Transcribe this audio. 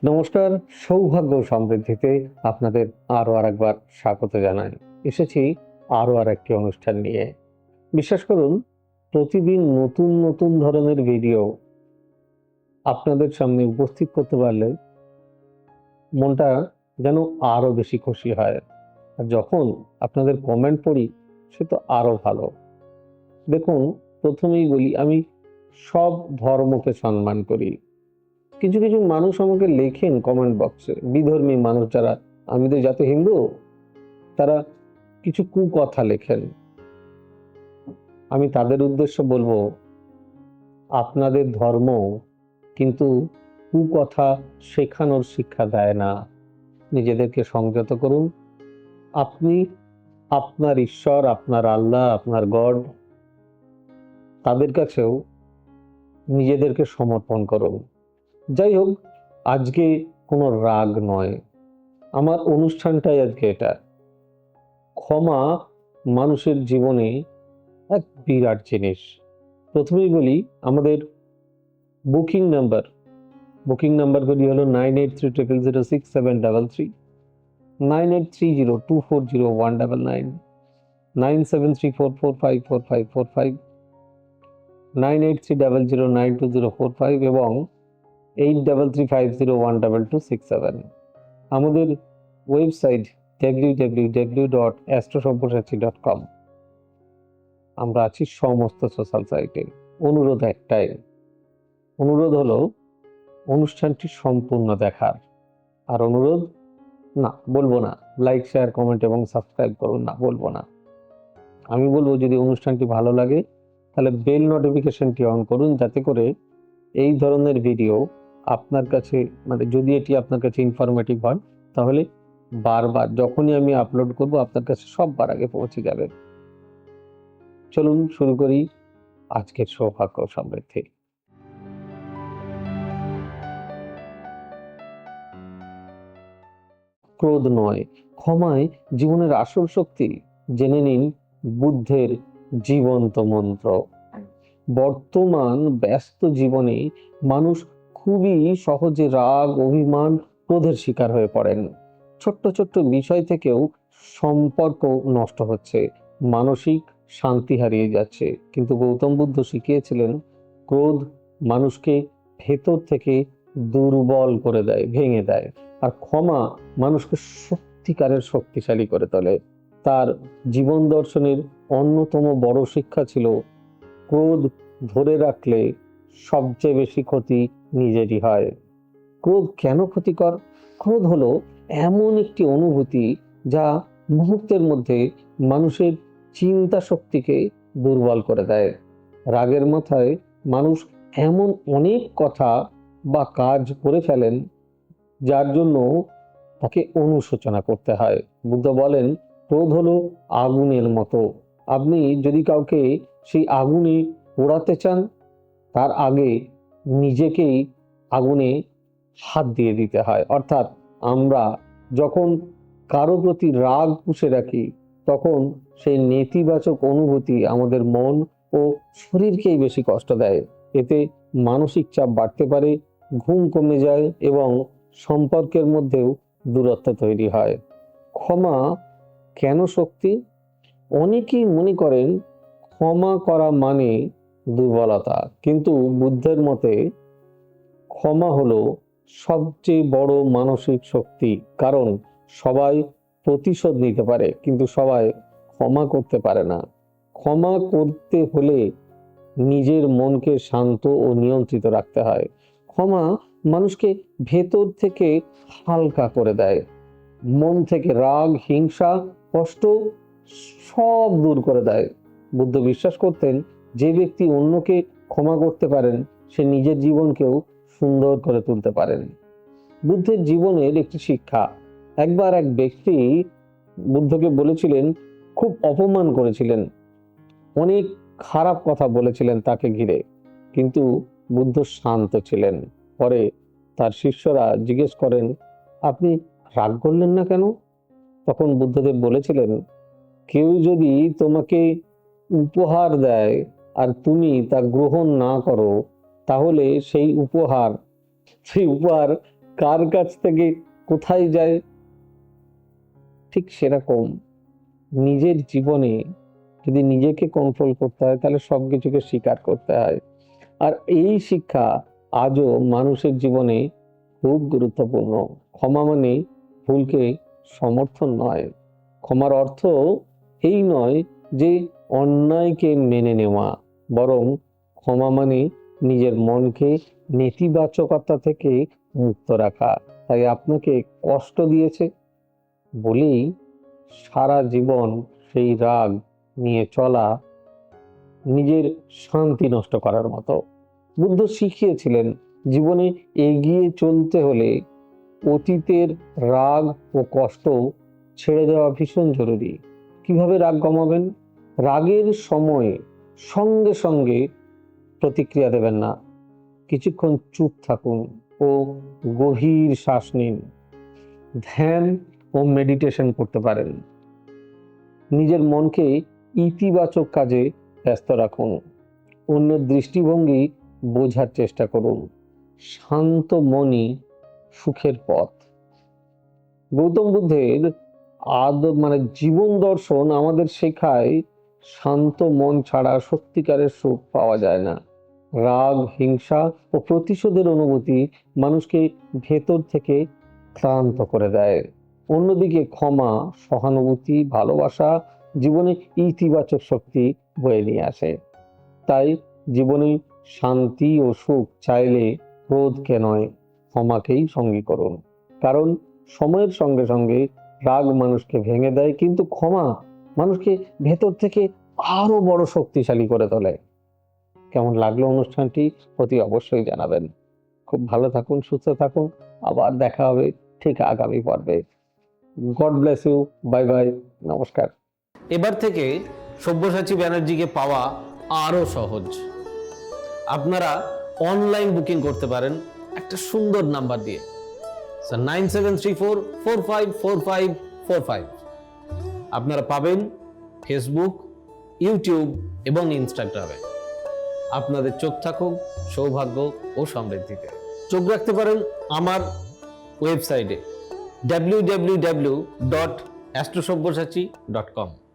নমস্কার। সৌভাগ্য ও সমৃদ্ধিতে আপনাদের আরো আরেকবার স্বাগত জানাই। এসেছি আরো আরেকটি অনুষ্ঠান নিয়ে। বিশ্বাস করুন, প্রতিদিন নতুন নতুন ধরনের ভিডিও আপনাদের সামনে উপস্থিত করতে পারলে মনটা যেন আরো বেশি খুশি হয়। আর যখন আপনাদের কমেন্ট পড়ি, সে তো আরো ভালো। দেখুন, প্রথমেই বলি, আমি সব ধর্মকে সম্মান করি। কিছু কিছু মানুষ আমাকে লেখেন কমেন্ট বক্সে, বিধর্মী মানুষ যারা, আমি তো যাতে হিন্দু, তারা কিছু কুকথা লেখেন। আমি তাদের উদ্দেশ্যে বলবো, আপনাদের ধর্ম কিন্তু কুকথা শেখানোর শিক্ষা দেয় না। নিজেদেরকে সংযত করুন। আপনি, আপনার ঈশ্বর, আপনার আল্লাহ, আপনার গড, তাদের কাছেও নিজেদেরকে সমর্পণ করুন। যাই হোক, আজকে কোনো রাগ নয়, আমার অনুষ্ঠানটাই আজকে এটা। ক্ষমা মানুষের জীবনে এক বিরাট জিনিস। প্রথমেই বলি, আমাদের বুকিং নাম্বারগুলি হলো 9830067733, 9830240199, 9734454545, 9830092045 এবং 8335012267। আমাদের ওয়েবসাইট www.astrosaব্যসাচী.com। আমরা আছি সমস্ত সোশ্যাল সাইটে। অনুরোধ একটাই, অনুরোধ হলো অনুষ্ঠানটি সম্পূর্ণ দেখার। আর অনুরোধ না, বলবো না লাইক, শেয়ার, কমেন্ট এবং সাবস্ক্রাইব করুন, না বলবো না। আমি বলবো, যদি অনুষ্ঠানটি ভালো লাগে তাহলে বেল নোটিফিকেশনটি অন করুন, যাতে করে এই ধরনের ভিডিও আপনার কাছে, মানে যদি এটি আপনার কাছে ইনফরমেটিভ হয়, তাহলে বারবার যখনই আমি আপলোড করব আপনার কাছে সববার আগে পৌঁছে যাবে। চলুন শুরু করি আজকের সৌভাগ্য সমৃদ্ধি। ক্রোধ নয়, ক্ষমায় জীবনের আসল শক্তি। জেনে নিন বুদ্ধের জীবন্ত মন্ত্র। বর্তমান ব্যস্ত জীবনে মানুষ খুবই সহজে রাগ, অভিমান, ক্রোধের শিকার হয়ে পড়েন। ছোট্ট ছোট্ট বিষয় থেকেও সম্পর্ক নষ্ট হচ্ছে, মানসিক শান্তি হারিয়ে যাচ্ছে। কিন্তু গৌতম বুদ্ধ শিখিয়েছিলেন, ক্রোধ মানুষকে ভেতর থেকে দুর্বল করে দেয়, ভেঙে দেয়। আর ক্ষমা মানুষকে সত্যিকারের শক্তিশালী করে তোলে। তার জীবন দর্শনের অন্যতম বড় শিক্ষা ছিল, ক্রোধ ধরে রাখলে সবচেয়ে বেশি ক্ষতি নিজেরই হয়। ক্রোধ কেন ক্ষতিকর? ক্রোধ হলো এমন একটি অনুভূতি যা মুহূর্তের মধ্যে মানুষের চিন্তা শক্তিকে দুর্বল করে দেয়। রাগের মাথায় মানুষ এমন অনেক কথা বা কাজ করে ফেলেন, যার জন্য তাকে অনুশোচনা করতে হয়। বুদ্ধ বলেন, ক্রোধ হলো আগুনের মতো। আপনি যদি কাউকে সেই আগুনে পোড়াতে চান, তার আগে নিজেকেই আগুনে হাত দিয়ে দিতে হয়। অর্থাৎ আমরা যখন কারো প্রতি রাগ পুষে রাখি, তখন সেই নেতিবাচক অনুভূতি আমাদের মন ও শরীরকেই বেশি কষ্ট দেয়। এতে মানসিক চাপ বাড়তে পারে, ঘুম কমে যায় এবং সম্পর্কের মধ্যেও দূরত্ব তৈরি হয়। ক্ষমা কেন শক্তি? অনেকেই মনে করেন ক্ষমা করা মানে দুর্বলতা, কিন্তু বুদ্ধের মতে ক্ষমা হলো সবচেয়ে বড় মানসিক শক্তি। কারণ সবাই প্রতিশোধ নিতে পারে, কিন্তু সবাই ক্ষমা করতে পারে না। ক্ষমা করতে হলে নিজের মনকে শান্ত ও নিয়ন্ত্রিত রাখতে হয়। ক্ষমা মানুষকে ভেতর থেকে হালকা করে দেয়, মন থেকে রাগ, হিংসা, কষ্ট সব দূর করে দেয়। বুদ্ধ বিশ্বাস করতেন, যে ব্যক্তি অন্যকে ক্ষমা করতে পারেন, সে নিজের জীবনকেও সুন্দর করে তুলতে পারেন। বুদ্ধের জীবনের একটি শিক্ষা। একবার এক ব্যক্তি বুদ্ধকে বলেছিলেন, খুব অপমান করেছিলেন, অনেক খারাপ কথা বলেছিলেন তাকে ঘিরে, কিন্তু বুদ্ধ শান্ত ছিলেন। পরে তার শিষ্যরা জিজ্ঞেস করেন, আপনি রাগ করলেন না কেন? তখন বুদ্ধদেব বলেছিলেন, কেউ যদি তোমাকে উপহার দেয় আর তুমি তা গ্রহণ না করো, তাহলে সেই উপহার কার কাছ থেকে কোথায় যায়। ঠিক সেরকম নিজের জীবনে যদি নিজেকে কন্ট্রোল করতে হয় তাহলে সবকিছুকে স্বীকার করতে হয়। আর এই শিক্ষা আজও মানুষের জীবনে খুব গুরুত্বপূর্ণ। ক্ষমা মানে ভুলকে সমর্থন নয়, ক্ষমার অর্থ এই নয় যে অন্যায়কে মেনে নেওয়া, বরং ক্ষমা মানে নিজের মনকে নেতিবাচকতা থেকে মুক্ত রাখা। তাই আপনাকে কষ্ট দিয়েছে বলেই সারা জীবন সেই রাগ নিয়ে চলা নিজের শান্তি নষ্ট করার মতো। বুদ্ধ শিখিয়েছিলেন জীবনে এগিয়ে চলতে হলে অতীতের রাগ ও কষ্ট ছেড়ে দেওয়া ভীষণ জরুরি। কিভাবে রাগ কমাবেন? রাগের সময়ে সঙ্গে সঙ্গে প্রতিক্রিয়া দেবেন না, কিছুক্ষণ চুপ থাকুন ও গভীর শ্বাস নিন। ধ্যান ও মেডিটেশন করতে পারেন। নিজের মনকে ইতিবাচক কাজে ব্যস্ত রাখুন। অন্যের দৃষ্টিভঙ্গি বোঝার চেষ্টা করুন। শান্ত মনই সুখের পথ। গৌতম বুদ্ধের জীবন দর্শন আমাদের শেখায় শান্ত মন ছাড়া সত্যিকারের সুখ পাওয়া যায় না। রাগ, হিংসা ও প্রতিশোধের অনুভূতি মানুষকে ভেতর থেকে ক্লান্ত করে দেয়। অন্যদিকে ক্ষমা, সহানুভূতি, ভালোবাসা জীবনে ইতিবাচক শক্তি বয়ে নিয়ে আসে। তাই জীবনে শান্তি ও সুখ চাইলে ক্রোধকে নয়, ক্ষমাকেই সঙ্গী করুন। কারণ সময়ের সঙ্গে সঙ্গে রাগ মানুষকে ভেঙে দেয়, কিন্তু ক্ষমা মানুষকে ভেতর থেকে আরো বড় শক্তিশালী করে তোলে। কেমন লাগলো অনুষ্ঠানটি অতি অবশ্যই জানাবেন। খুব ভালো থাকুন, সুস্থ থাকুন। আবার দেখা হবে ঠিক আগামী পর্বে। God bless you. Bye bye. নমস্কার। এবার থেকে সব্যসাচী ব্যানার্জিকে পাওয়া আরো সহজ। আপনারা অনলাইন বুকিং করতে পারেন একটা সুন্দর নাম্বার দিয়ে 9734454545। আপনারা পাবেন ফেসবুক, ইউটিউব এবং ইনস্টাগ্রামে। আপনাদের চোখ থাকুক সৌভাগ্য ও সমৃদ্ধিতে। চোখ রাখতে পারেন আমার ওয়েবসাইটে www.astrosabbyasachi.com।